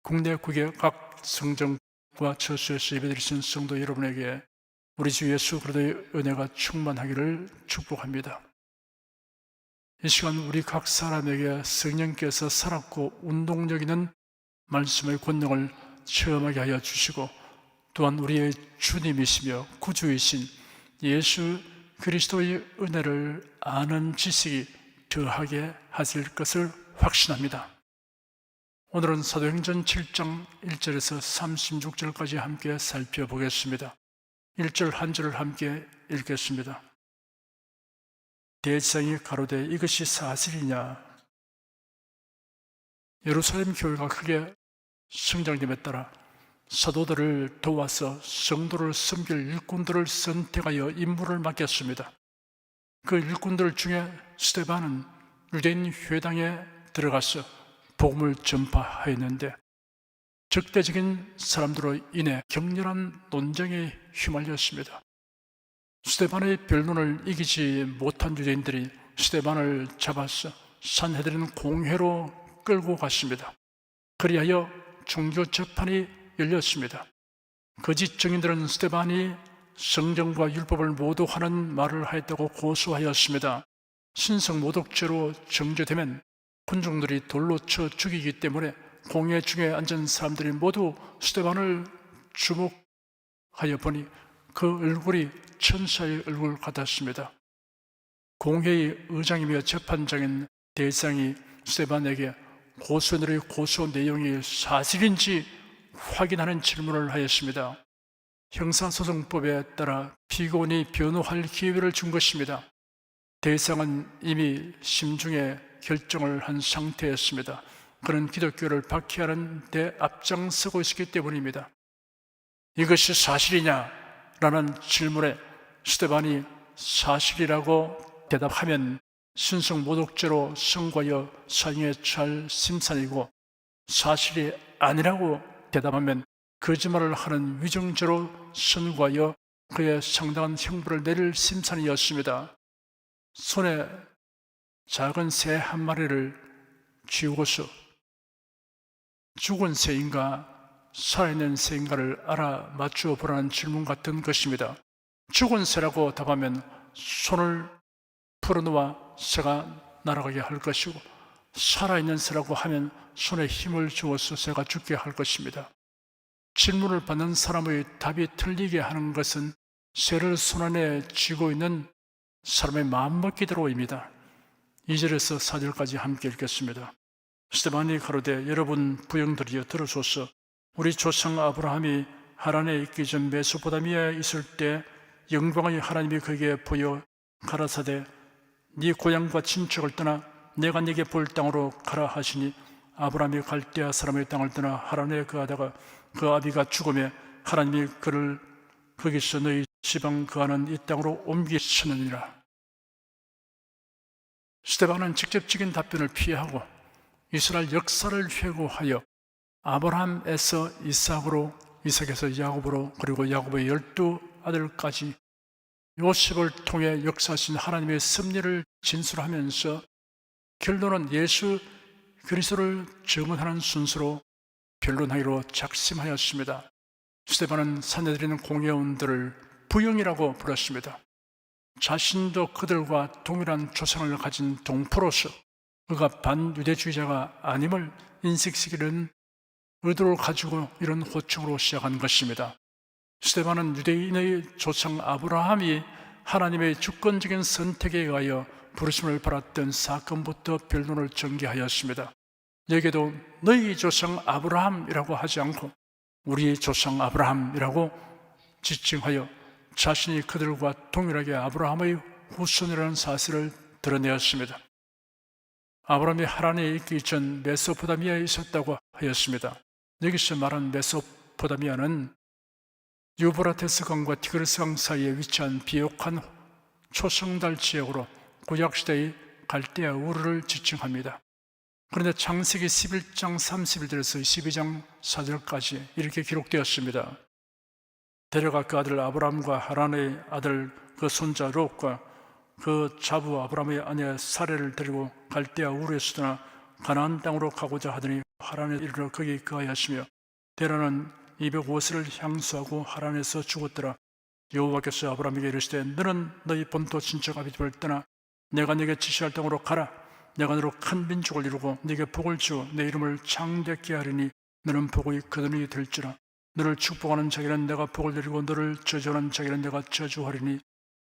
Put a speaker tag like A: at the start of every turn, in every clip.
A: 국내 국외 각 성전과 처소에서 예배드리신 성도 여러분에게 우리 주 예수 그리스도의 은혜가 충만하기를 축복합니다. 이 시간 우리 각 사람에게 성령께서 살았고 운동력 있는 말씀의 권능을 체험하게 하여 주시고, 또한 우리의 주님이시며 구주이신 예수 그리스도의 은혜를 아는 지식이 더하게 하실 것을 확신합니다. 오늘은 사도행전 7장 1절에서 36절까지 함께 살펴보겠습니다. 1절 한 절을 함께 읽겠습니다. 대제사장이 가로되 이것이 사실이냐? 예루살렘 교회가 크게 성장됨에 따라 사도들을 도와서 성도를 섬길 일꾼들을 선택하여 임무를 맡겼습니다. 그 일꾼들 중에 스데반은 유대인 회당에 들어가서 복음을 전파하였는데, 적대적인 사람들로 인해 격렬한 논쟁에 휘말렸습니다. 스데반의 변론을 이기지 못한 유대인들이 스데반을 잡아서 산헤드린 공회로 끌고 갔습니다. 그리하여 종교 재판이 열렸습니다. 거짓 증인들은 스데반이 성경과 율법을 모독하는 말을 하였다고 고소하였습니다. 신성 모독죄로 정죄되면 군중들이 돌로 쳐 죽이기 때문에 공회 중에 앉은 사람들이 모두 스데반을 주목하여 보니 그 얼굴이 천사의 얼굴 같았습니다. 공회의 의장이며 재판장인 대제사장이 스데반에게 고소인들의 고소 내용이 사실인지 확인하는 질문을 하였습니다. 형사소송법에 따라 피고인이 변호할 기회를 준 것입니다. 대제사장은 이미 심중에 결정을 한 상태였습니다. 그는 기독교를 박해하는 데 앞장서고 있었기 때문입니다. 이것이 사실이냐? 라는 질문에 스데반이 사실이라고 대답하면 신성 모독죄로 선고하여 사형에 처할 심산이고, 사실이 아니라고 대답하면 거짓말을 하는 위증죄로 선고하여 그의 상당한 형벌을 내릴 심산이었습니다. 손에 작은 새 한 마리를 쥐고서 죽은 새인가 살아있는 새인가를 알아맞추어 보라는 질문 같은 것입니다. 죽은 새라고 답하면 손을 풀어놓아 새가 날아가게 할 것이고, 살아있는 새라고 하면 손에 힘을 주어서 새가 죽게 할 것입니다. 질문을 받는 사람의 답이 틀리게 하는 것은 새를 손안에 쥐고 있는 사람의 마음먹기대로입니다. 2절에서 4절까지 함께 읽겠습니다. 스데반이 가로되 여러분 부형들이여 들으소서. 우리 조상 아브라함이 하란에 있기 전 메소포타미아에 있을 때 영광의 하나님이 그에게 보여 가라사대 네 고향과 친척을 떠나 내가 네게 볼 땅으로 가라 하시니, 아브라함이 갈대아 사람의 땅을 떠나 하란에 거하다가 그 아비가 죽음에 하나님이 그를 거기서 너희 지방 거하는 이 땅으로 옮기시느니라. 스데반은 직접적인 답변을 피하고 이스라엘 역사를 회고하여 아브라함에서 이삭으로, 이삭에서 야곱으로, 그리고 야곱의 12아들까지 요셉을 통해 역사하신 하나님의 섭리를 진술하면서 결론은 예수 그리스도를 증언하는 순서로 변론하기로 작심하였습니다. 스데반은 산헤드린 공회원들을 부형이라고 불렀습니다. 자신도 그들과 동일한 조상을 가진 동포로서 그가 반유대주의자가 아님을 인식시키는 의도를 가지고 이런 호칭으로 시작한 것입니다. 스데반은 유대인의 조상 아브라함이 하나님의 주권적인 선택에 의하여 부르심을 받았던 사건부터 변론을 전개하였습니다. 여기에도 너희 조상 아브라함이라고 하지 않고 우리 조상 아브라함이라고 지칭하여 자신이 그들과 동일하게 아브라함의 후손이라는 사실을 드러내었습니다. 아브라함이 하란에 있기 전 메소포타미아에 있었다고 하였습니다. 여기서 말한 메소포타미아는 유브라테스 강과 티그리스 강 사이에 위치한 비옥한 초성달 지역으로 구약시대의 갈대아 우르를 지칭합니다. 그런데 창세기 11장 31절에서 12장 4절까지 이렇게 기록되었습니다. 데려가 그 아들 아브라함과 하란의 아들 그 손자 롯과 그 자부 아브라함의 아내 사레를 데리고 갈대아 우르에서 떠나 가나안 땅으로 가고자 하더니 하란에 이르러 거기 거하였으며 데라는 205세를 향수하고 하란에서 죽었더라. 여호와께서 아브라함에게 이르시되 너는 너희 본토 친척 아비집을 떠나 내가 네게 지시할 땅으로 가라. 내가 너로 큰 민족을 이루고 네게 복을 주어 내 이름을 창대케 하리니 너는 복의 근원이 될지라. 너를 축복하는 자기는 내가 복을 드리고 너를 저주하는 자기는 내가 저주하리니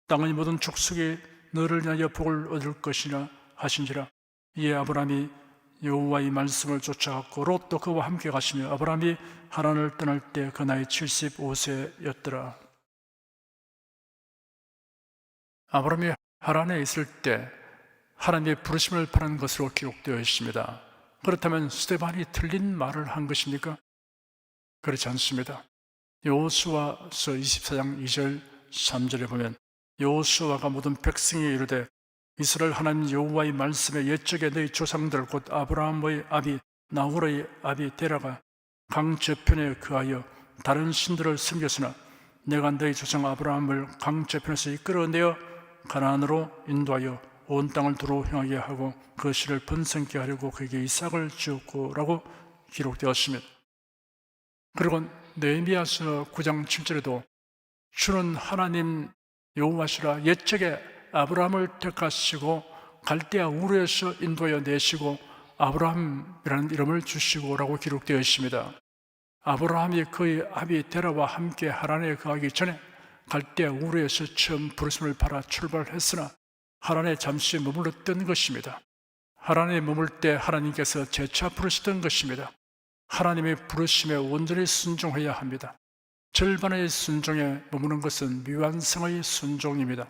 A: 땅의 모든 족속이 너를 인하여 복을 얻을 것이라 하신지라. 이에 아브라함이 여호와의 말씀을 쫓아갔고 롯도 그와 함께 가시며 아브라함이 하란을 떠날 때 그 나이 75세였더라. 아브라함이 하란에 있을 때 하나님의 부르심을 받은 것으로 기록되어 있습니다. 그렇다면 스데반이 틀린 말을 한 것입니까? 그렇지 않습니다. 여호수아서 24장 2절 3절에 보면 여호수아가 모든 백성이 이르되 이스라엘 하나님 여호와의 말씀에 옛적에 너희 조상들 곧 아브라함의 아비 나홀의 아비 데라가 강 저편에 거하여 다른 신들을 섬겼으나 내가 너희 조상 아브라함을 강 저편에서 이끌어내어 가나안으로 인도하여 온 땅을 두루 행하게 하고 그 씨를 번성케 하려고 그에게 이삭을 주었고 라고 기록되었습니다. 그리고 느헤미야서 9장 7절에도 주는 하나님 여호와시라 옛적에 아브라함을 택하시고 갈대아 우르에서 인도하여 내시고 아브라함이라는 이름을 주시고 라고 기록되어 있습니다. 아브라함이 그의 아비 데라와 함께 하란에 거하기 전에 갈대아 우르에서 처음 부르심을 받아 출발했으나 하란에 잠시 머물렀던 것입니다. 하란에 머물 때 하나님께서 재차 부르시던 것입니다. 하나님의 부르심에 온전히 순종해야 합니다. 절반의 순종에 머무는 것은 미완성의 순종입니다.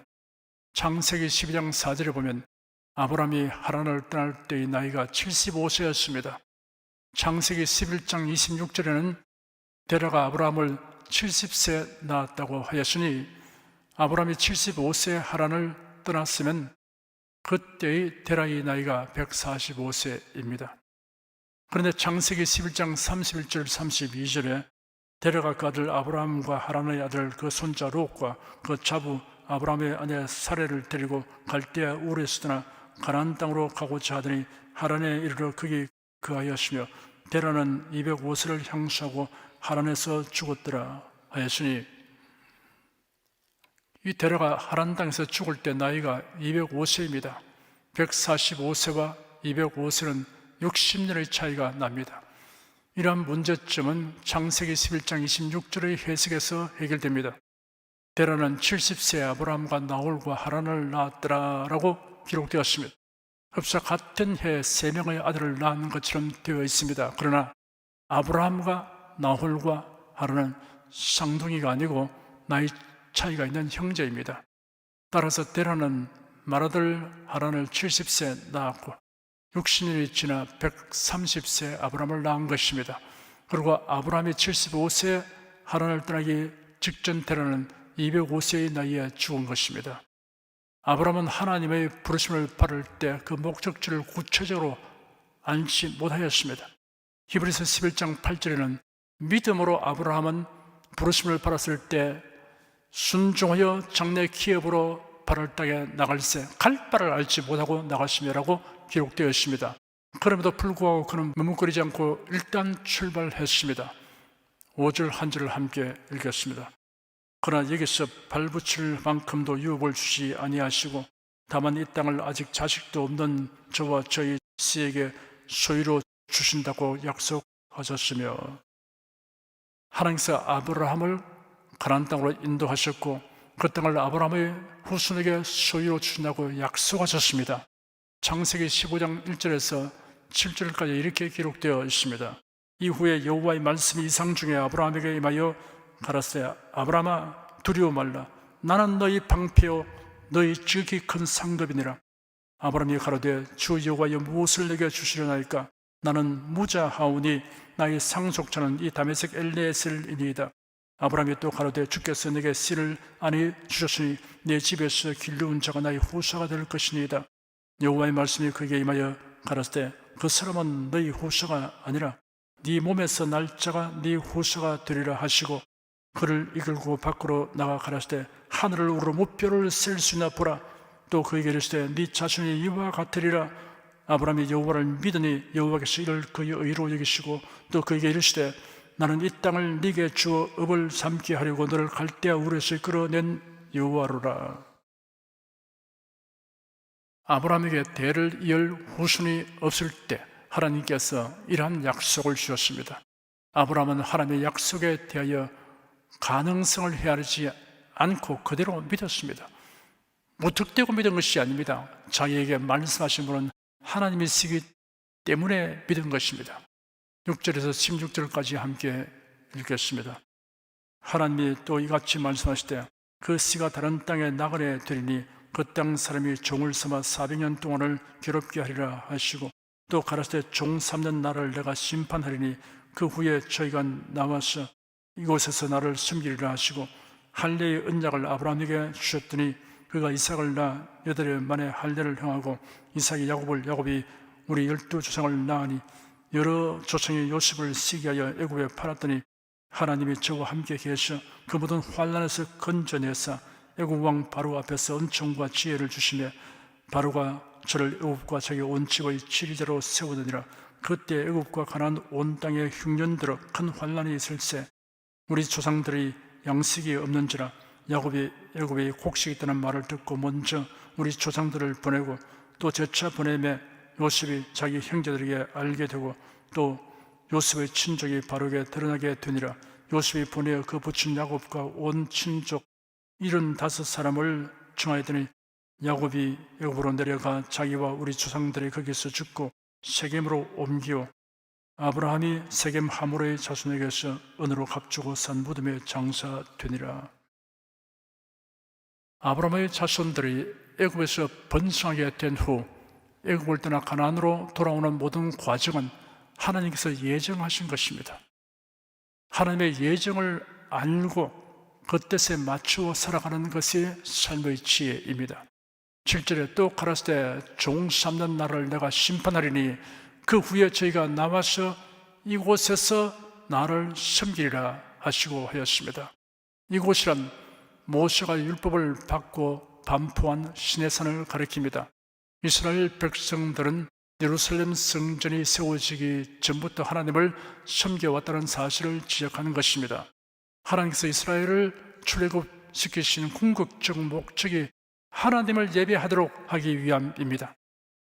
A: 창세기 12장 4절에 보면 아브라함이 하란을 떠날 때의 나이가 75세였습니다. 창세기 11장 26절에는 데라가 아브라함을 70세 낳았다고 하였으니 아브라함이 75세 하란을 떠났으면 그때의 데라의 나이가 145세입니다. 그런데 창세기 11장 31절 32절에 데라가 그 아들 아브라함과 하란의 아들 그 손자 롯과 그 자부 아브라함의 아내 사레를 데리고 갈대아 우르에서 떠나 가나안 땅으로 가고자 하더니 하란에 이르러 거기 거하였으며 데라는 205세를 향수하고 하란에서 죽었더라 하였으니 이 데라가 하란 땅에서 죽을 때 나이가 205세입니다. 145세와 205세는 60년의 차이가 납니다. 이러한 문제점은 창세기 11장 26절의 해석에서 해결됩니다. 데라는 70세 아브라함과 나홀과 하란을 낳았더라 라고 기록되었습니다. 흡사 같은 해에 3명의 아들을 낳은 것처럼 되어 있습니다. 그러나 아브라함과 나홀과 하란은 쌍둥이가 아니고 나이 차이가 있는 형제입니다. 따라서 데라는 맏아들 하란을 70세 낳았고 60년이 지나 130세 아브라함을 낳은 것입니다. 그리고 아브라함이 75세 하란을 떠나기 직전 데라는 205세의 나이에 죽은 것입니다. 아브라함은 하나님의 부르심을 받을 때 그 목적지를 구체적으로 알지 못하였습니다. 히브리서 11장 8절에는 믿음으로 아브라함은 부르심을 받았을 때 순종하여 장래 기업으로 바를 땅에 나갈새 갈 바를 알지 못하고 나갔으며라고 기록되어 있습니다. 그럼에도 불구하고 그는 머뭇거리지 않고 일단 출발했습니다. 5절 한 절을 함께 읽겠습니다. 그러나 여기서 발붙일 만큼도 유업을 주지 아니하시고 다만 이 땅을 아직 자식도 없는 저와 저희 씨에게 소유로 주신다고 약속하셨으며 하나님께서 아브라함을 가나안 땅으로 인도하셨고 그 땅을 아브라함의 후손에게 소유로 주신다고 약속하셨습니다. 창세기 15장 1절에서 7절까지 이렇게 기록되어 있습니다. 이후에 여호와의 말씀이 이상 중에 아브라함에게 임하여 가라사대 아브라함아 두려워 말라 나는 너희 방패요 너희 지극히 큰 상급이니라. 아브라함이 가로되 주 여호와여 무엇을 내게 주시려나이까 나는 무자하오니 나의 상속자는 이 다메섹 엘리에셀이니이다. 아브라함이 또 가로되 주께서 내게 씨를 아니 주셨으니 내 집에서 길러온 자가 나의 후사가 될 것이니이다. 여호와의 말씀이 그에게 임하여 가라사대 그 사람은 너희 후사가 아니라 네 몸에서 날 자가 네 후사가 되리라 하시고 그를 이끌고 밖으로 나가 가라사대 하늘을 우러 무뼈를 셀 수 있나 보라. 또 그에게 이르시되 네 자손이 이와 같으리라. 아브라함이 여호와를 믿으니 여호와께서 이를 그의 의로 여기시고 또 그에게 이르시되 나는 이 땅을 네게 주어 업을 삼게 하려고 너를 갈대아 우르에서 끌어낸 여호와로라. 아브라함에게 대를 이을 후손이 없을 때 하나님께서 이러한 약속을 주셨습니다. 아브라함은 하나님의 약속에 대하여 가능성을 헤아리지 않고 그대로 믿었습니다. 무턱대고 믿은 것이 아닙니다. 자기에게 말씀하신 분은 하나님이시기 때문에 믿은 것입니다. 6절에서 16절까지 함께 읽겠습니다. 하나님이 또 이같이 말씀하시되 그 씨가 다른 땅에 나그네 되리니 그 땅 사람이 종을 삼아 400년 동안을 괴롭게 하리라 하시고 또 가라사대 종 삼는 날을 내가 심판하리니 그 후에 저희가 나와서 이곳에서 나를 섬기리라 하시고 할례의 언약을 아브라함에게 주셨더니 그가 이삭을 낳아 8해 만에 할례를 행하고 이삭이 야곱이 우리 12조상을 낳으니 여러 조상이 요셉을 시기 하여 애굽에 팔았더니 하나님이 저와 함께 계셔 그 모든 환난에서 건져내사 애굽 왕 바로 앞에서 은총과 지혜를 주시며 바로가 저를 애굽과 자기 온 집의 지리자로 세우더니라. 그때 애굽과 가나안 온 땅에 흉년들어 큰 환난이 있을세 우리 조상들이 양식이 없는지라 야곱이 애굽에 곡식이 있다는 말을 듣고 먼저 우리 조상들을 보내고 또 재차 보내매 요셉이 자기 형제들에게 알게 되고 또 요셉의 친족이 바로에게 드러나게 되니라. 요셉이 보내어 그 부친 야곱과 온 친족 75사람을 청하였더니 야곱이 애굽으로 내려가 자기와 우리 조상들이 거기서 죽고 세겜으로 옮기어 아브라함이 세겜 하모르의 자손에게서 은으로 값주고 산 무덤에 장사되니라. 아브라함의 자손들이 애굽에서 번성하게 된 후 애굽을 떠나 가나안으로 돌아오는 모든 과정은 하나님께서 예정하신 것입니다. 하나님의 예정을 알고 그 뜻에 맞추어 살아가는 것이 삶의 지혜입니다. 7절에 또 가라사대 종 삼는 날을 내가 심판하리니 그 후에 저희가 나와서 이곳에서 나를 섬기리라 하시고 하였습니다. 이곳이란 모세가 율법을 받고 반포한 시내산을 가리킵니다. 이스라엘 백성들은 예루살렘 성전이 세워지기 전부터 하나님을 섬겨왔다는 사실을 지적하는 것입니다. 하나님께서 이스라엘을 출애굽시키신 궁극적 목적이 하나님을 예배하도록 하기 위함입니다.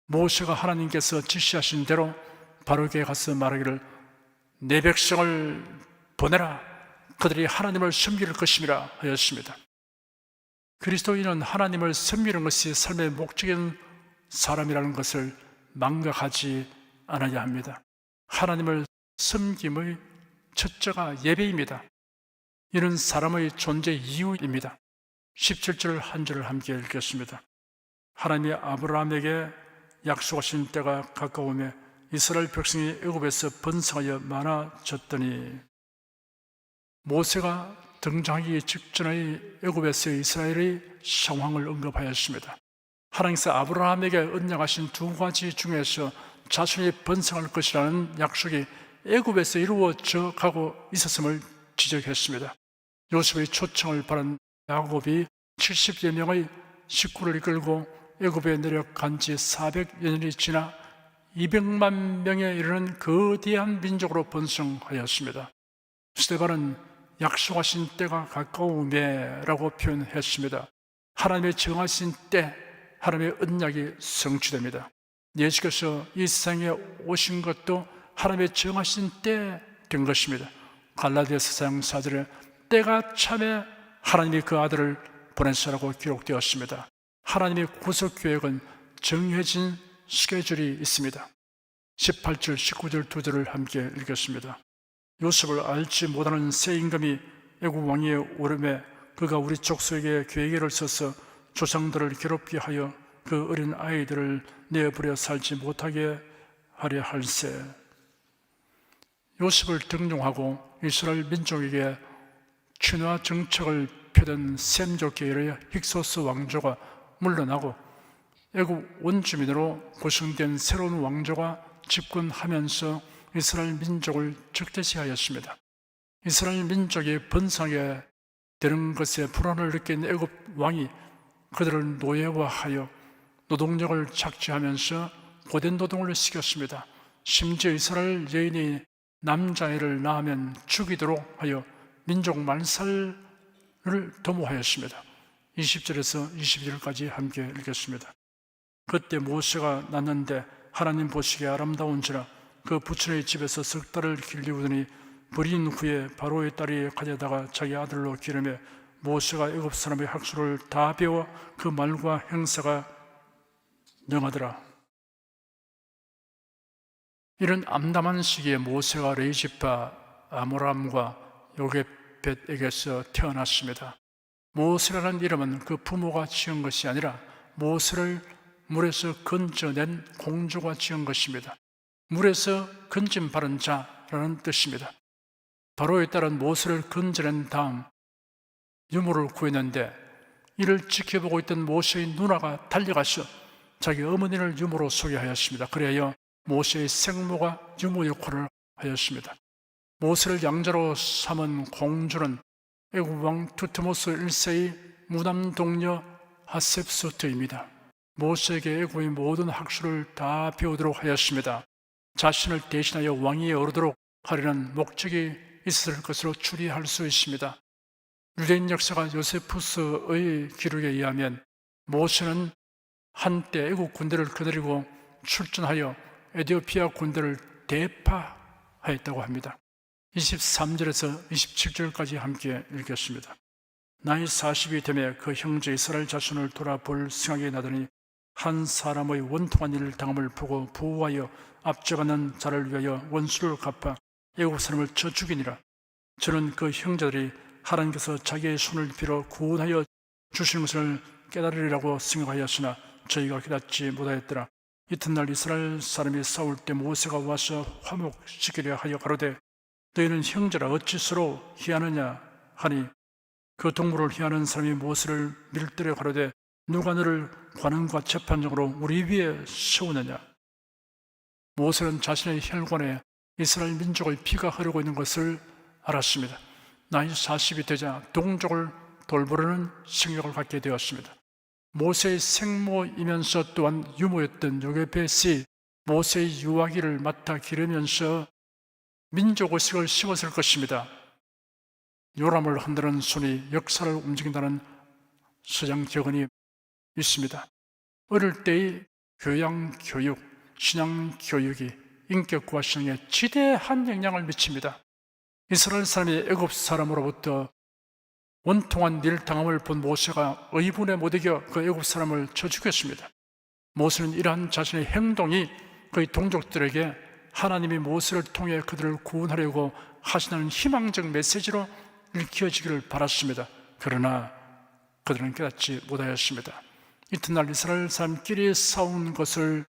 A: 모세가 하나님께서 지시하신 대로 바로에게 가서 말하기를 내 백성을 보내라 그들이 하나님을 섬길 것임이라 하였습니다. 그리스도인은 하나님을 섬기는 것이 삶의 목적인 사람이라는 것을 망각하지 않아야 합니다. 하나님을 섬김의 첫째가 예배입니다. 이는 사람의 존재 이유입니다. 17절 한 절을 함께 읽겠습니다. 하나님이 아브라함에게 약속하신 때가 가까우며 이스라엘 백성이 애굽에서 번성하여 많아졌더니 모세가 등장하기 직전의 애굽에서의 이스라엘의 상황을 언급하였습니다. 하나님께서 아브라함에게 언약하신 두 가지 중에서 자손이 번성할 것이라는 약속이 애굽에서 이루어져 가고 있었음을 지적했습니다. 요셉의 초청을 받은 야곱이 70여 명의 식구를 이끌고 애굽에 내려간 지 400여 년이 지나 200만 명에 이르는 거대한 민족으로 번성하였습니다. 스데반은 약속하신 때가 가까우며라고 표현했습니다. 하나님의 정하신 때 하나님의 언약이 성취됩니다. 예수께서 이 세상에 오신 것도 하나님의 정하신 때 된 것입니다. 갈라디아서 4장 4절에 때가 참에 하나님이 그 아들을 보내시라고 기록되었습니다. 하나님의 구속 계획은 정해진 스케줄이 있습니다. 18절, 19절 두 절을 함께 읽겠습니다. 요셉을 알지 못하는 새 임금이 애굽 왕위에 오르매 그가 우리 족속에게 계획을 써서 조상들을 괴롭게 하여 그 어린 아이들을 내버려 살지 못하게 하려 할세. 요셉을 등용하고 이스라엘 민족에게 친화 정책을 펴던 셈족 계열의 힉소스 왕조가 물러나고 애굽 원주민으로 구성된 새로운 왕조가 집권하면서 이스라엘 민족을 적대시하였습니다. 이스라엘 민족이 번성하게 되는 것에 불안을 느낀 애굽 왕이 그들을 노예화하여 노동력을 착취하면서 고된 노동을 시켰습니다. 심지어 이스라엘 여인이 남자애를 낳으면 죽이도록 하여 민족 말살을 도모하였습니다. 20절에서 22절까지 함께 읽겠습니다. 그때 모세가 낳는데 하나님 보시기에 아름다운지라 그 부친의 집에서 석 달을 길리우더니 불인 후에 바로의 딸이 가져다가 자기 아들로 기르매 모세가 애굽 사람의 학수를 다 배워 그 말과 행사가 능하더라. 이런 암담한 시기에 모세가 레이지파 아모람과 요게벳에게서 태어났습니다. 모세라는 이름은 그 부모가 지은 것이 아니라 모세를 물에서 건져낸 공주가 지은 것입니다. 물에서 건진 바른 자라는 뜻입니다. 바로의 딸은 모세를 건져낸 다음 유모를 구했는데 이를 지켜보고 있던 모세의 누나가 달려가서 자기 어머니를 유모로 소개하였습니다. 그래야 모세의 생모가 유모 역할을 하였습니다. 모세를 양자로 삼은 공주는 애굽 왕 투트모스 1세의 무남 동녀 하셉소트입니다. 모세에게 애굽의 모든 학술을 다 배우도록 하였습니다. 자신을 대신하여 왕위에 오르도록 하려는 목적이 있을 것으로 추리할 수 있습니다. 유대인 역사가 요세푸스의 기록에 의하면 모세는 한때 애국 군대를 거느리고 출전하여 에티오피아 군대를 대파하였다고 합니다. 23절에서 27절까지 함께 읽겠습니다. 나이 40이 되매 그 형제 이스라엘 자손을 돌아볼 생각이 나더니 한 사람의 원통한 일 당함을 보고 보호하여 앞져가는 자를 위하여 원수를 갚아 애국 사람을 쳐 죽이니라. 저는 그 형제들이 하나님께서 자기의 손을 빌어 구원하여 주시는 것을 깨달으리라고 생각하였으나 저희가 깨닫지 못하였더라. 이튿날 이스라엘 사람이 싸울 때 모세가 와서 화목시키려 하여 가로되 너희는 형제라 어찌 서로 희하느냐 하니 그 동물을 희하는 사람이 모세를 밀들여 가로되 누가 너를 관원과 재판장으로 우리 위에 세우느냐. 모세는 자신의 혈관에 이스라엘 민족의 피가 흐르고 있는 것을 알았습니다. 나이 40이 되자 동족을 돌보려는 생각을 갖게 되었습니다. 모세의 생모이면서 또한 유모였던 요게벳이 모세의 유아기를 맡아 기르면서 민족의식을 심었을 것입니다. 요람을 흔드는 손이 역사를 움직인다는 서양 격언이 있습니다. 어릴 때의 교양 교육, 신앙 교육이 인격과 신앙에 지대한 영향을 미칩니다. 이스라엘 사람이 애굽 사람으로부터 원통한 일당함을 본 모세가 의분에 못 이겨 그 애굽 사람을 쳐 죽였습니다. 모세는 이러한 자신의 행동이 그의 동족들에게 하나님이 모세를 통해 그들을 구원하려고 하시는 희망적 메시지로 읽혀지기를 바랐습니다. 그러나 그들은 깨닫지 못하였습니다. 이튿날 이스라엘 사람끼리 싸운 것을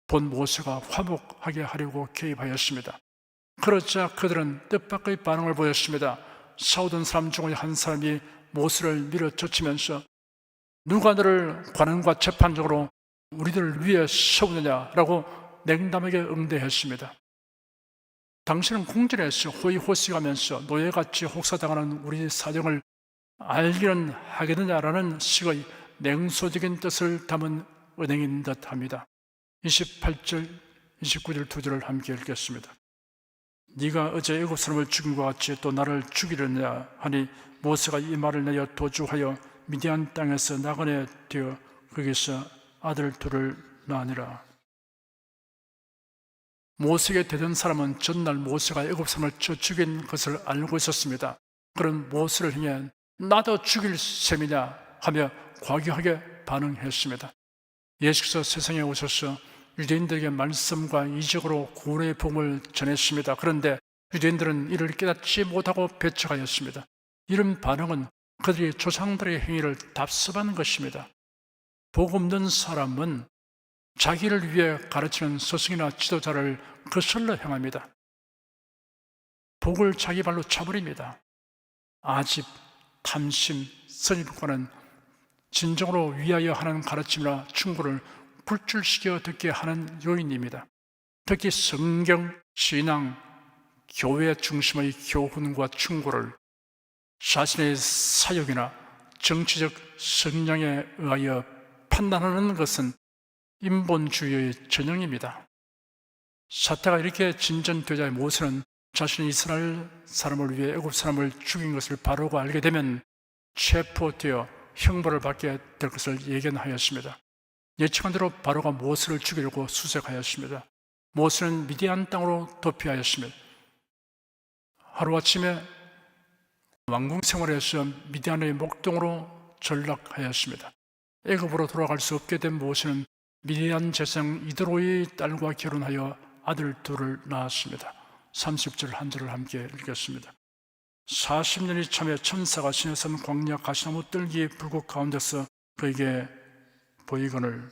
A: 본 모세가 화목하게 하려고 개입하였습니다. 그러자 그들은 뜻밖의 반응을 보였습니다. 싸우던 사람 중에 한 사람이 모세를 밀어젖히면서 누가 너를 관원과 재판장으로 우리들을 위해 세우느냐라고 냉담하게 응대했습니다. 당신은 궁전에서 호의호식하면서 노예같이 혹사당하는 우리 사정을 알기는 하겠느냐라는 식의 냉소적인 뜻을 담은 은행인 듯합니다. 28절, 29절 두 절을 함께 읽겠습니다. 네가 어제 애굽 사람을 죽인 것 같이 또 나를 죽이려냐 하니 모세가 이 말을 내어 도주하여 미디안 땅에서 나그네 되어 거기서 아들 둘을 낳으니라. 모세에게 되던 사람은 전날 모세가 애굽 사람을 쳐 죽인 것을 알고 있었습니다. 그런 모세를 향해 나도 죽일 셈이냐 하며 과격하게 반응했습니다. 예수께서 세상에 오셔서 유대인들에게 말씀과 이적으로 구원의 복음을 전했습니다. 그런데 유대인들은 이를 깨닫지 못하고 배척하였습니다. 이런 반응은 그들이 조상들의 행위를 답습하는 것입니다. 복 없는 사람은 자기를 위해 가르치는 스승이나 지도자를 거슬러 향합니다. 복을 자기 발로 차버립니다. 아집, 탐심, 선입과는 진정으로 위하여 하는 가르침이나 충고를 굴줄시켜 듣게 하는 요인입니다. 특히 성경, 신앙, 교회 중심의 교훈과 충고를 자신의 사역이나 정치적 성향에 의하여 판단하는 것은 인본주의의 전형입니다. 사태가 이렇게 진전되자 모세는 자신이 이스라엘 사람을 위해 애굽 사람을 죽인 것을 바로가 알게 되면 체포되어 형벌을 받게 될 것을 예견하였습니다. 예측한 대로 바로가 모세를 죽이려고 수색하였습니다. 모세는 미디안 땅으로 도피하였습니다. 하루아침에 왕궁 생활에서 미디안의 목동으로 전락하였습니다. 애굽으로 돌아갈 수 없게 된 모세는 미디안 제사장 이드로의 딸과 결혼하여 아들 둘을 낳았습니다. 30절 한 절을 함께 읽겠습니다. 40년이 참에 천사가 시내산 광야 가시나무 뜰기 불꽃 가운데서 그에게 보이거늘.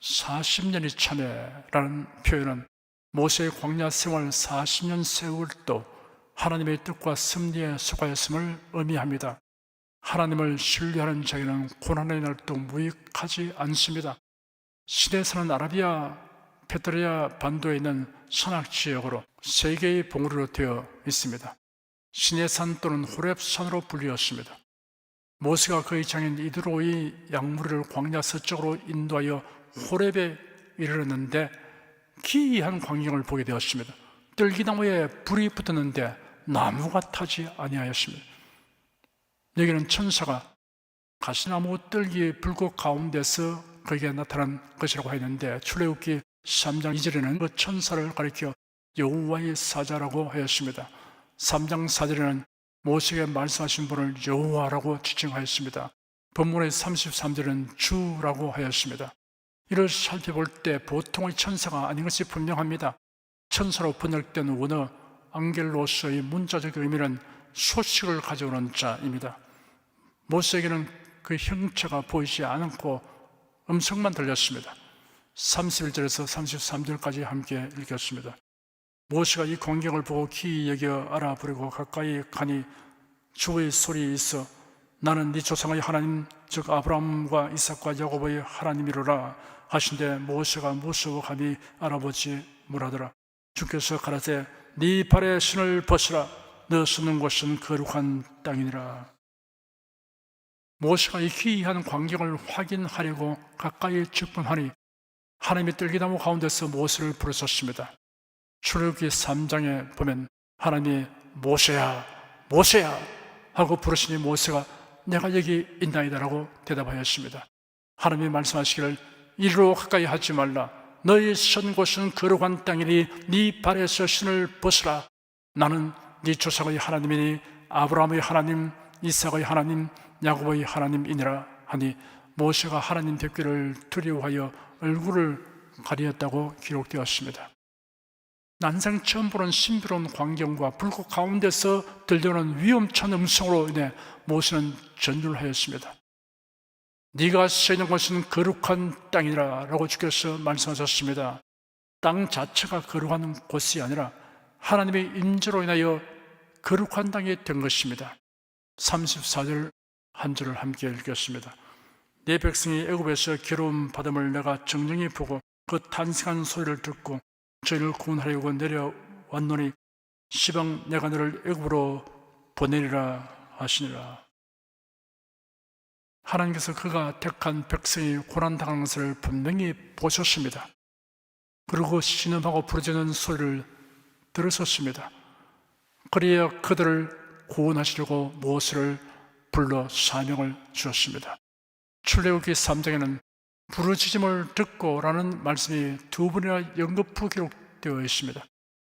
A: 40년이 참에라는 표현은 모세의 광야 생활 40년 세월도 하나님의 뜻과 섭리에 속하였음을 의미합니다. 하나님을 신뢰하는 자에게는 고난의 날도 무익하지 않습니다. 시내산은 아라비아 페트리아 반도에 있는 산악 지역으로 세 개의 봉우리로 되어 있습니다. 시내산 또는 호렙산으로 불리었습니다. 모세가 그의 장인 이드로의 양무리를 광야 서쪽으로 인도하여 호렙에 이르렀는데 기이한 광경을 보게 되었습니다. 뜰기나무에 불이 붙었는데 나무가 타지 아니하였습니다. 여기는 천사가 가시나무 뜰기 불꽃 가운데서 그에게 나타난 것이라고 했는데 출애굽기 3장 2절에는 그 천사를 가리켜 여호와의 사자라고 하였습니다. 3장 4절에는 모세에게 말씀하신 분을 여호와라고 지칭하였습니다. 본문의 33절은 주라고 하였습니다. 이를 살펴볼 때 보통의 천사가 아닌 것이 분명합니다. 천사로 번역된 원어 앙겔로스의 문자적 의미는 소식을 가져오는 자입니다. 모세에게는 그 형체가 보이지 않고 음성만 들렸습니다. 31절에서 33절까지 함께 읽겠습니다. 모세가 이 광경을 보고 기이 여겨 알아보려고 가까이 가니 주의 소리에 있어 나는 네 조상의 하나님 즉 아브라함과 이삭과 야곱의 하나님이로라 하신데 모세가 무서워 감히 알아보지 못하더라. 주께서 가라사대 네 발에 신을 벗으라 너 서는 곳은 거룩한 땅이니라. 모세가 이 기이한 광경을 확인하려고 가까이 접근하니 하나님의 뜰기나무 가운데서 모세를 부르셨습니다. 출애굽기 3장에 보면 하나님이 모세야 모세야 하고 부르시니 모세가 내가 여기 있나이다 라고 대답하였습니다. 하나님이 말씀하시기를 이리로 가까이 하지 말라 너희 선 곳은 거룩한 땅이니 네 발에서 신을 벗으라 나는 네 조상의 하나님이니 아브라함의 하나님 이삭의 하나님 야곱의 하나님이니라 하니 모세가 하나님 뵙기를 두려워하여 얼굴을 가리었다고 기록되었습니다. 난생 처음 보는 신비로운 광경과 불꽃 가운데서 들려오는 위험찬 음성으로 인해 모세는 전율하였습니다. 네가 서 있는 곳은 거룩한 땅이라 라고 주께서 말씀하셨습니다. 땅 자체가 거룩한 곳이 아니라 하나님의 임재로 인하여 거룩한 땅이 된 것입니다. 34절 한 절을 함께 읽겠습니다. 내 백성이 애굽에서 괴로움 받음을 내가 정령히 보고 그 탄생한 소리를 듣고 저희를 구원하려고 내려왔노니 시방 내가 너를 애굽으로 보내리라 하시니라. 하나님께서 그가 택한 백성이 고난당하는 것을 분명히 보셨습니다. 그리고 신음하고 부르짖는 소리를 들으셨습니다. 그래야 그들을 구원하시려고 모세를 불러 사명을 주셨습니다. 출애굽기 3장에는 부르짖음을 듣고 라는 말씀이 두 번이나 연거푸 기록되어 있습니다.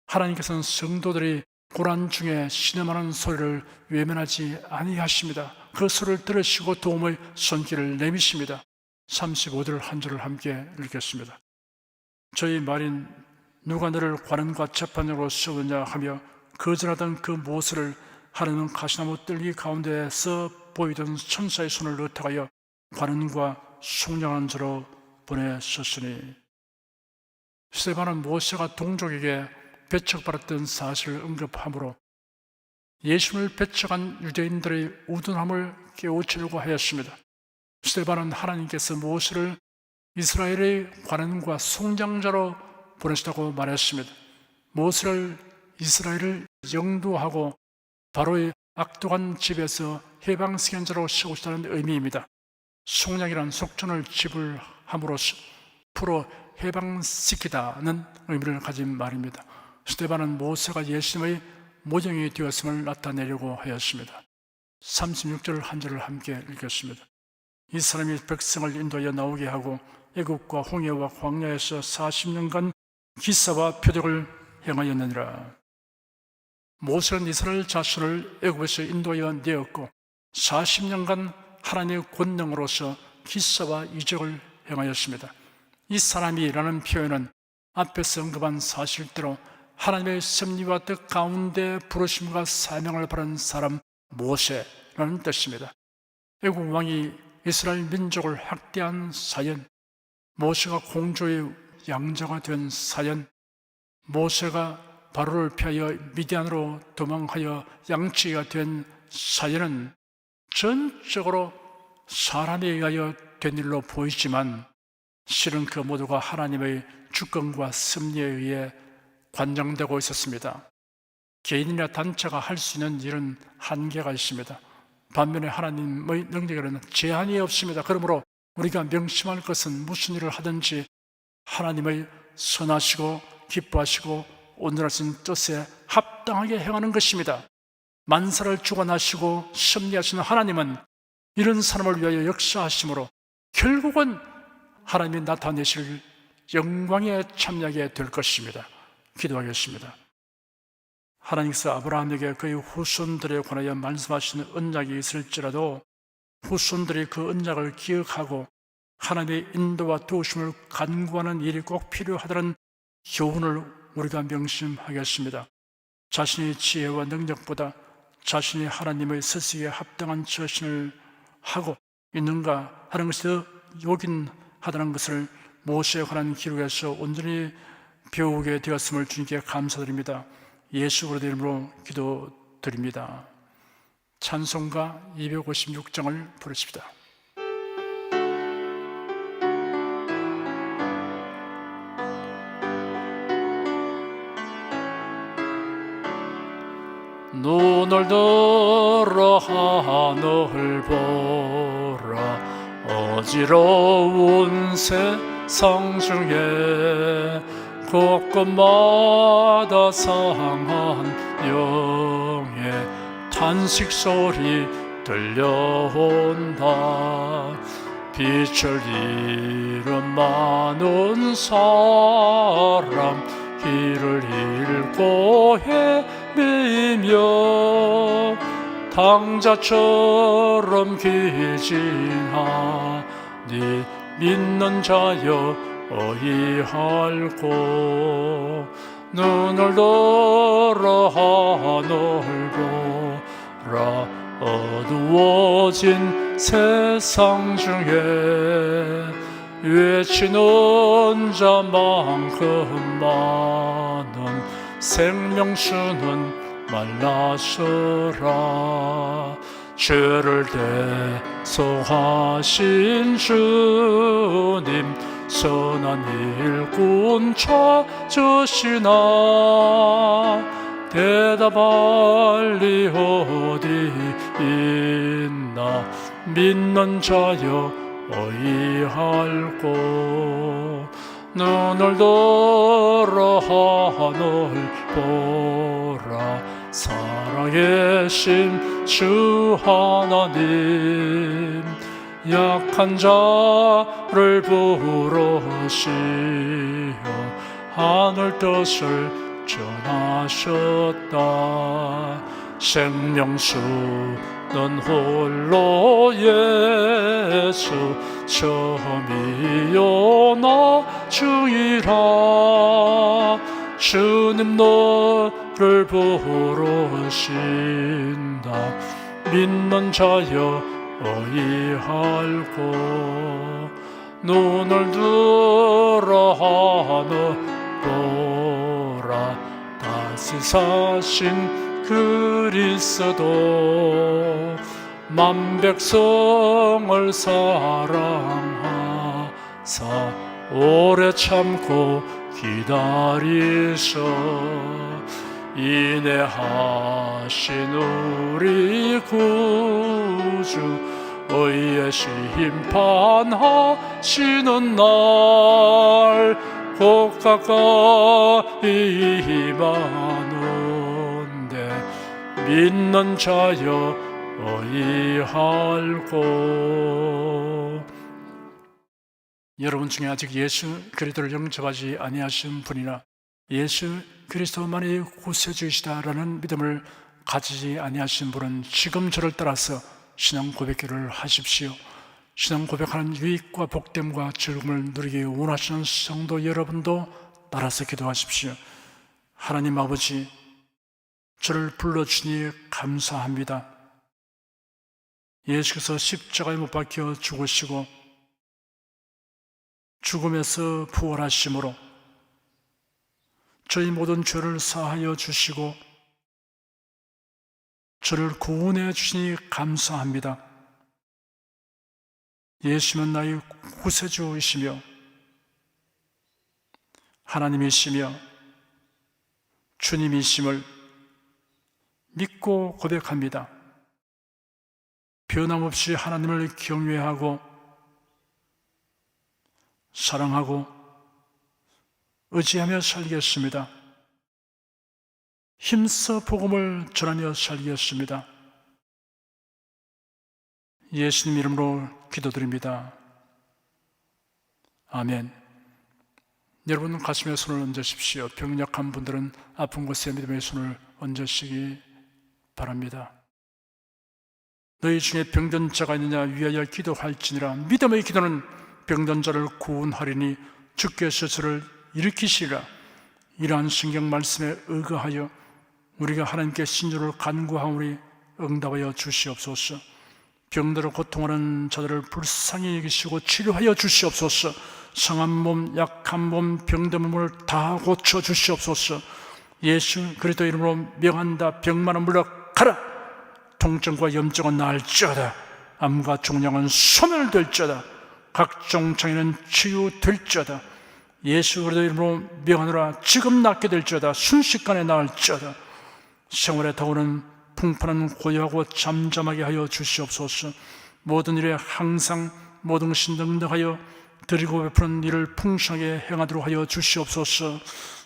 A: 하나님께서는 성도들이 고난 중에 신음하는 소리를 외면하지 아니하십니다. 그 소리를 들으시고 도움의 손길을 내미십니다. 35절 한 절을 함께 읽겠습니다. 저희 말인 누가 너를 관원과 재판장으로 세우느냐 하며 거절하던 그 모세를 하나님은 가시나무 뜰기 가운데에서 보이던 천사의 손을 의탁하여 관원과 속량한 자로 보내셨으니 스데반은 모세가 동족에게 배척받았던 사실을 언급하므로 예수를 배척한 유대인들의 우둔함을 깨우치려고 하였습니다. 스데반은 하나님께서 모세를 이스라엘의 관원과 송장자로 보내시다고 말했습니다. 모세를 이스라엘을 영도하고 바로의 악독한 집에서 해방시킨 자로 세우시다는 의미입니다. 속량이란 속전을 지불하는 함으로써 풀어 해방시키다는 의미를 가진 말입니다. 스데반은 모세가 예수님의 모형이 되었음을 나타내려고 하였습니다. 36절 한 절을 함께 읽겠습니다. 이 사람이 백성을 인도하여 나오게 하고 애굽과 홍해와 광야에서 40년간 기사와 표적을 행하였느니라. 모세는 이스라엘 자손을 애굽에서 인도하여 내었고 40년간 하나님의 권능으로서 기사와 이적을 행하였습니다. 이 사람이라는 표현은 앞에서 언급한 사실대로 하나님의 섭리와 뜻 가운데 부르심과 사명을 받은 사람 모세라는 뜻입니다. 애국 왕이 이스라엘 민족을 학대한 사연, 모세가 공주의 양자가 된 사연, 모세가 바로를 피하여 미디안으로 도망하여 양치기가 된 사연은 전적으로 사람에 의하여 된 일로 보이지만 실은 그 모두가 하나님의 주권과 섭리에 의해 관장되고 있었습니다. 개인이나 단체가 할 수 있는 일은 한계가 있습니다. 반면에 하나님의 능력에는 제한이 없습니다. 그러므로 우리가 명심할 것은 무슨 일을 하든지 하나님의 선하시고 기뻐하시고 온전하신 뜻에 합당하게 행하는 것입니다. 만사를 주관하시고 섭리하시는 하나님은 이런 사람을 위하여 역사하심으로 결국은 하나님이 나타내실 영광에 참여하게 될 것입니다. 기도하겠습니다. 하나님께서 아브라함에게 그의 후손들에 관하여 말씀하시는 언약이 있을지라도 후손들이 그 언약을 기억하고 하나님의 인도와 도우심을 간구하는 일이 꼭 필요하다는 교훈을 우리가 명심하겠습니다. 자신의 지혜와 능력보다 자신이 하나님의 스승에 합당한 처신을 하고 있는가 하는 것이 더 요긴하다는 것을 모세에 관한 기록에서 온전히 배우게 되었음을 주님께 감사드립니다. 예수 그리스도의 이름으로 기도드립니다. 찬송가 256장을 부르십시다. 눈을 들어 하늘 보라. 어지러운 세상 중에 곳곳마다 상한 영의 탄식 소리 들려온다. 빛을 잃은 많은 사람 길을 잃고 헤매며 당자처럼 기진하니 믿는 자여 어이할꼬. 눈을 들어 하늘 보라. 어두워진 세상 중에 외치는 자만큼 많은 생명수는 말라서라. 죄를 대속하신 주님 선한 일꾼 찾으시나. 대답할 리 어디 있나. 믿는 자여 어이할꼬. 눈을 들어 하늘 보라. 살아계신 주 하나님 약한 자를 부르시어 하늘 뜻을 전하셨다. 생명수는 홀로 예수 처음이요 나중이라. 주님 너를 부르신다. 믿는 자여 어이할꼬. 눈을 들어 하늘 보라. 다시 사신 그리스도 만 백성을 사랑하사 오래 참고 기다리소. 인내하신 우리 구주 의의 심판하시는 날 곧 가까이 임하는데 믿는 자여 의할고. 여러분 중에 아직 예수 그리스도를 영접하지 아니하신 분이나 예수 그리스도만이 구세주이시다라는 믿음을 가지지 아니하신 분은 지금 저를 따라서 신앙 고백기를 하십시오. 신앙 고백하는 유익과 복됨과 즐거움을 누리기 원하시는 성도 여러분도 따라서 기도하십시오. 하나님 아버지, 저를 불러주니 감사합니다. 예수께서 십자가에 못 박혀 죽으시고 죽음에서 부활하심으로 저희 모든 죄를 사하여 주시고 저를 구원해 주시니 감사합니다. 예수는 나의 구세주이시며 하나님이시며 주님이심을 믿고 고백합니다. 변함없이 하나님을 경외하고 사랑하고 의지하며 살겠습니다. 힘써 복음을 전하며 살겠습니다. 예수님 이름으로 기도드립니다. 아멘. 여러분 가슴에 손을 얹으십시오. 병약한 분들은 아픈 곳에 믿음의 손을 얹으시기 바랍니다. 너희 중에 병든 자가 있느냐 위하여 기도할지니라. 믿음의 기도는 병든 자를 구원하리니 주께서 저를 일으키시리라. 이러한 성경 말씀에 의거하여 우리가 하나님께 신주를 간구하오니 응답하여 주시옵소서. 병들어 고통하는 자들을 불쌍히 여기시고 치료하여 주시옵소서. 상한 몸, 약한 몸, 병든 몸을 다 고쳐 주시옵소서. 예수 그리스도 이름으로 명한다. 병만은 물러가라. 통증과 염증은 나을지어다. 암과 종양은 소멸될지어다. 각종 장애는 치유될지어다. 예수 그리스도 이름으로 명하노라. 지금 낫게 될지어다. 순식간에 나을지어다. 생활에 다오는 풍파는 고요하고 잠잠하게 하여 주시옵소서. 모든 일에 항상 모든 것이 능력하여 드리고 베푸는 일을 풍성하게 행하도록 하여 주시옵소서.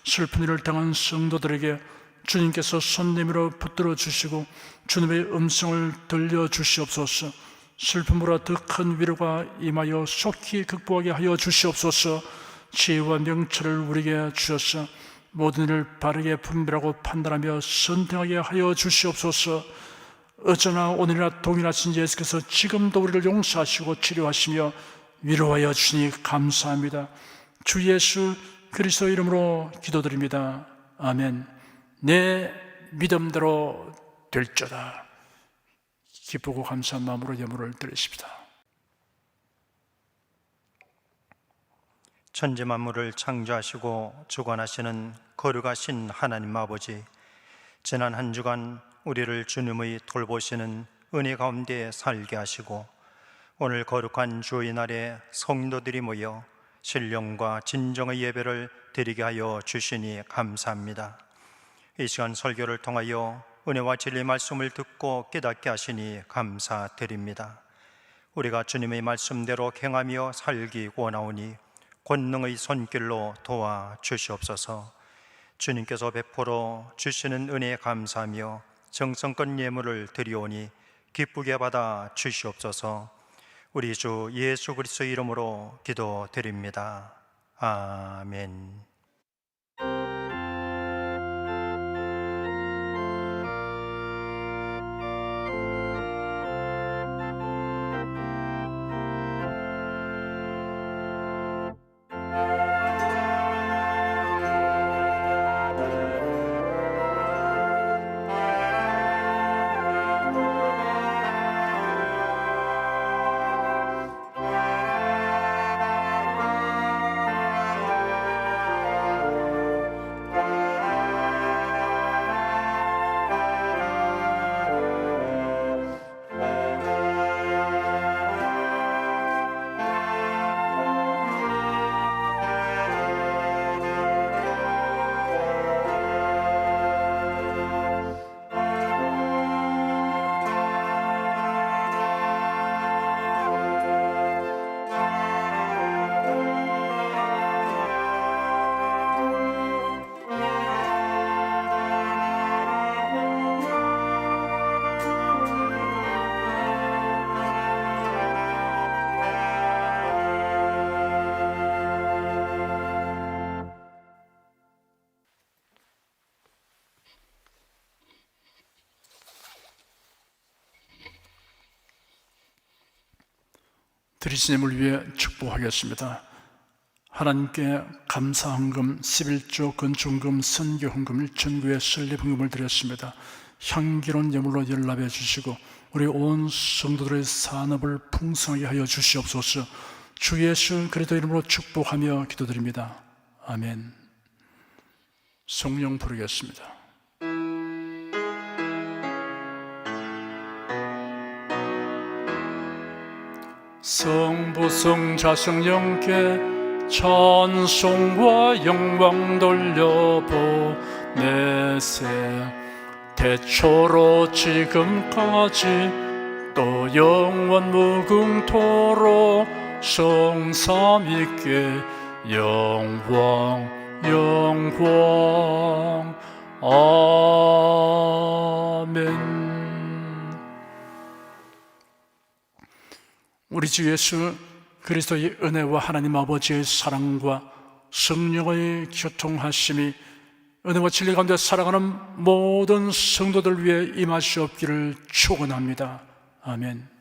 A: 슬픈 일을 당한 성도들에게 주님께서 손 내밀어 붙들어 주시고 주님의 음성을 들려 주시옵소서. 슬픔보다 더 큰 위로가 임하여 속히 극복하게 하여 주시옵소서. 지혜와 명철을 우리에게 주셔서 모든 일을 바르게 분별하고 판단하며 선택하게 하여 주시옵소서. 어제나 오늘이나 동일하신 예수께서 지금도 우리를 용서하시고 치료하시며 위로하여 주시니 감사합니다. 주 예수 그리스도 이름으로 기도드립니다. 아멘. 내 믿음대로 될지어다. 기쁘고 감사한 마음으로 예물을 드리십시다.
B: 천지 만물을 창조하시고 주관하시는 거룩하신 하나님 아버지, 지난 한 주간 우리를 주님의 돌보시는 은혜 가운데 살게 하시고 오늘 거룩한 주의 날에 성도들이 모여 신령과 진정의 예배를 드리게 하여 주시니 감사합니다. 이 시간 설교를 통하여 은혜와 진리의 말씀을 듣고 깨닫게 하시니 감사드립니다. 우리가 주님의 말씀대로 행하며 살기 원하오니 권능의 손길로 도와주시옵소서. 주님께서 베풀어 주시는 은혜에 감사하며 정성껏 예물을 드리오니 기쁘게 받아 주시옵소서. 우리 주 예수 그리스도의 이름으로 기도드립니다. 아멘.
A: 드리신 힘을 위해 축복하겠습니다. 하나님께 감사헌금, 11조 건축헌금, 선교헌금을 전교회 설립헌금을 드렸습니다. 향기로운 예물로 연락해 주시고 우리 온 성도들의 산업을 풍성하게 하여 주시옵소서. 주 예수 그리스도 이름으로 축복하며 기도드립니다. 아멘. 성령 부르겠습니다. 성부 성자 성령께 찬송과 영광 돌려보내세. 태초로 지금까지 또 영원 무궁토록 성삼위께 영광 영광. 아멘. 우리 주 예수 그리스도의 은혜와 하나님 아버지의 사랑과 성령의 교통하심이 은혜와 진리 가운데 살아가는 모든 성도들 위해 임하시옵기를 축원합니다. 아멘.